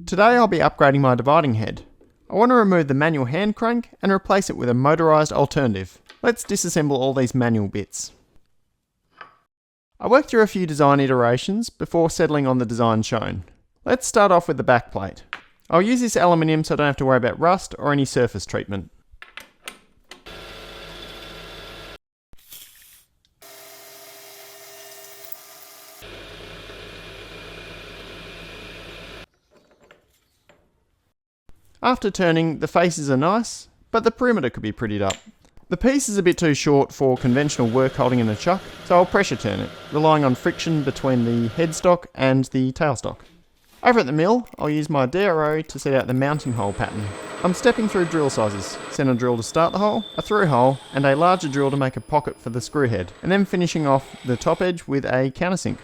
Today I'll be upgrading my dividing head. I want to remove the manual hand crank and replace it with a motorised alternative. Let's disassemble all these manual bits. I worked through a few design iterations before settling on the design shown. Let's start off with the backplate. I'll use this aluminium so I don't have to worry about rust or any surface treatment. After turning, the faces are nice, but the perimeter could be prettied up. The piece is a bit too short for conventional work holding in a chuck, so I'll pressure turn it, relying on friction between the headstock and the tailstock. Over at the mill, I'll use my DRO to set out the mounting hole pattern. I'm stepping through drill sizes, centre drill to start the hole, a through hole, and a larger drill to make a pocket for the screw head, and then finishing off the top edge with a countersink.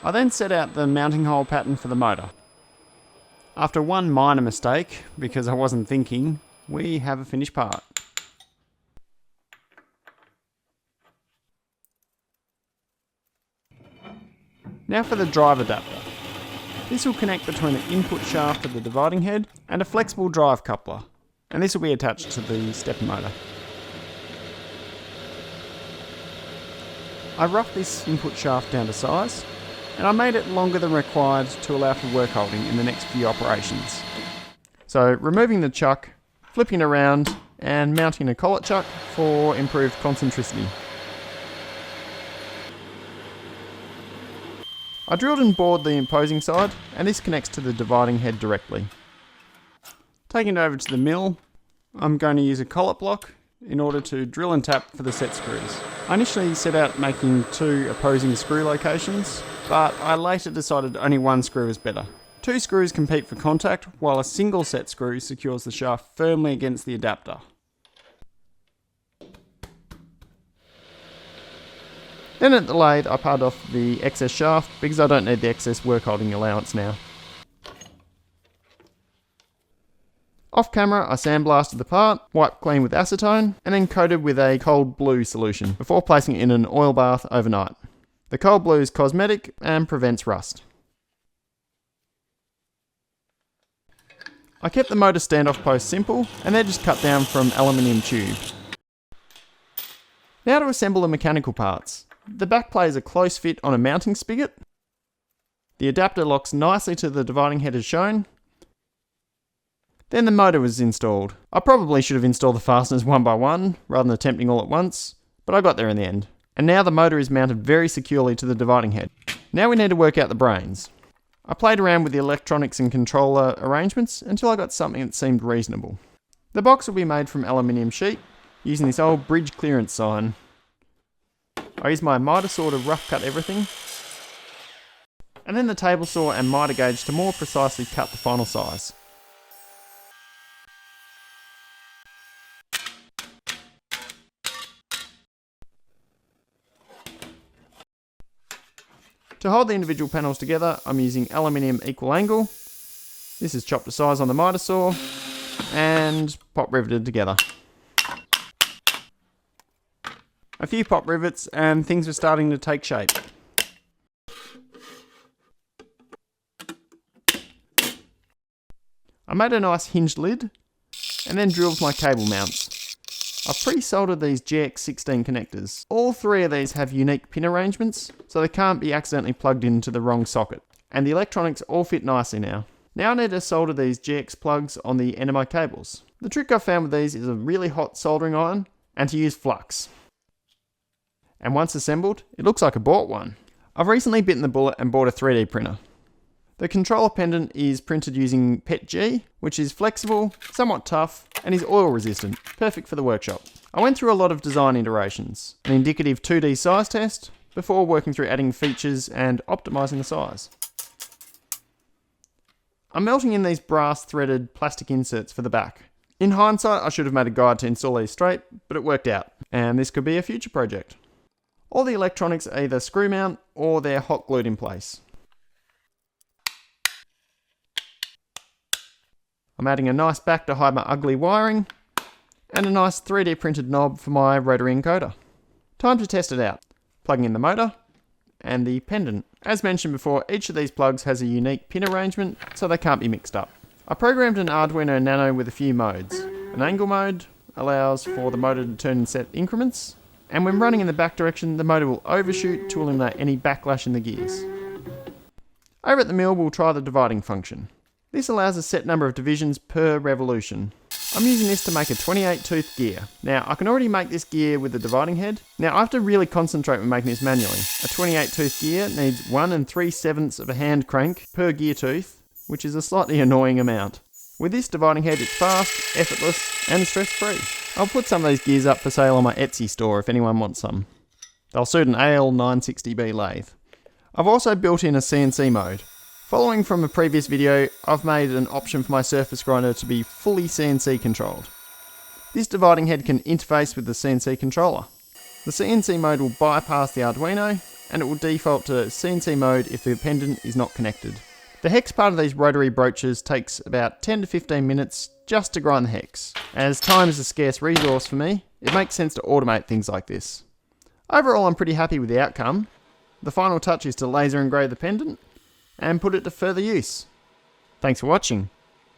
I then set out the mounting hole pattern for the motor. After one minor mistake, because I wasn't thinking, we have a finished part. Now for the drive adapter. This will connect between the input shaft of the dividing head and a flexible drive coupler, and this will be attached to the stepper motor. I roughed this input shaft down to size, and I made it longer than required to allow for work holding in the next few operations. So removing the chuck, flipping it around, and mounting a collet chuck for improved concentricity. I drilled and bored the opposing side, and this connects to the dividing head directly. Taking it over to the mill, I'm going to use a collet block in order to drill and tap for the set screws. I initially set out making 2 opposing screw locations, but I later decided only 1 screw is better. 2 screws compete for contact, while a single set screw secures the shaft firmly against the adapter. Then at the lathe I parted off the excess shaft because I don't need the excess work holding allowance now. Off camera I sandblasted the part, wiped clean with acetone, and then coated with a cold blue solution before placing it in an oil bath overnight. The cold blue is cosmetic and prevents rust. I kept the motor standoff posts simple, and they're just cut down from aluminium tube. Now to assemble the mechanical parts. The backplate is a close fit on a mounting spigot. The adapter locks nicely to the dividing head as shown. Then the motor was installed. I probably should have installed the fasteners one by one, rather than attempting all at once, but I got there in the end. And now the motor is mounted very securely to the dividing head. Now we need to work out the brains. I played around with the electronics and controller arrangements until I got something that seemed reasonable. The box will be made from aluminium sheet, using this old bridge clearance sign. I used my miter saw to rough cut everything, and then the table saw and miter gauge to more precisely cut the final size. To hold the individual panels together, I'm using aluminium equal angle. This is chopped to size on the miter saw and pop riveted together. A few pop rivets and things were starting to take shape. I made a nice hinged lid and then drilled my cable mounts. I've pre-soldered these GX16 connectors. All 3 of these have unique pin arrangements, so they can't be accidentally plugged into the wrong socket. And the electronics all fit nicely now. Now I need to solder these GX plugs on the end of my cables. The trick I've found with these is a really hot soldering iron and to use flux. And once assembled, it looks like I bought one. I've recently bitten the bullet and bought a 3D printer. The controller pendant is printed using PETG, which is flexible, somewhat tough, and is oil resistant, perfect for the workshop. I went through a lot of design iterations, an indicative 2D size test, before working through adding features and optimising the size. I'm melting in these brass threaded plastic inserts for the back. In hindsight, I should have made a guide to install these straight, but it worked out, and this could be a future project. All the electronics are either screw mount or they're hot glued in place. I'm adding a nice back to hide my ugly wiring, and a nice 3D printed knob for my rotary encoder. Time to test it out. Plugging in the motor, and the pendant. As mentioned before, each of these plugs has a unique pin arrangement, so they can't be mixed up. I programmed an Arduino Nano with a few modes. An angle mode allows for the motor to turn in set increments, and when running in the back direction, the motor will overshoot to eliminate any backlash in the gears. Over at the mill, we'll try the dividing function. This allows a set number of divisions per revolution. I'm using this to make a 28 tooth gear. Now, I can already make this gear with the dividing head. Now, I have to really concentrate when making this manually. A 28 tooth gear needs 1 3/7 of a hand crank per gear tooth, which is a slightly annoying amount. With this dividing head, it's fast, effortless, and stress-free. I'll put some of these gears up for sale on my Etsy store if anyone wants some. They'll suit an AL 960B lathe. I've also built in a CNC mode. Following from a previous video, I've made an option for my surface grinder to be fully CNC controlled. This dividing head can interface with the CNC controller. The CNC mode will bypass the Arduino, and it will default to CNC mode if the pendant is not connected. The hex part of these rotary broaches takes about 10 to 15 minutes just to grind the hex. As time is a scarce resource for me, it makes sense to automate things like this. Overall, I'm pretty happy with the outcome. The final touch is to laser engrave the pendant and put it to further use. Thanks for watching.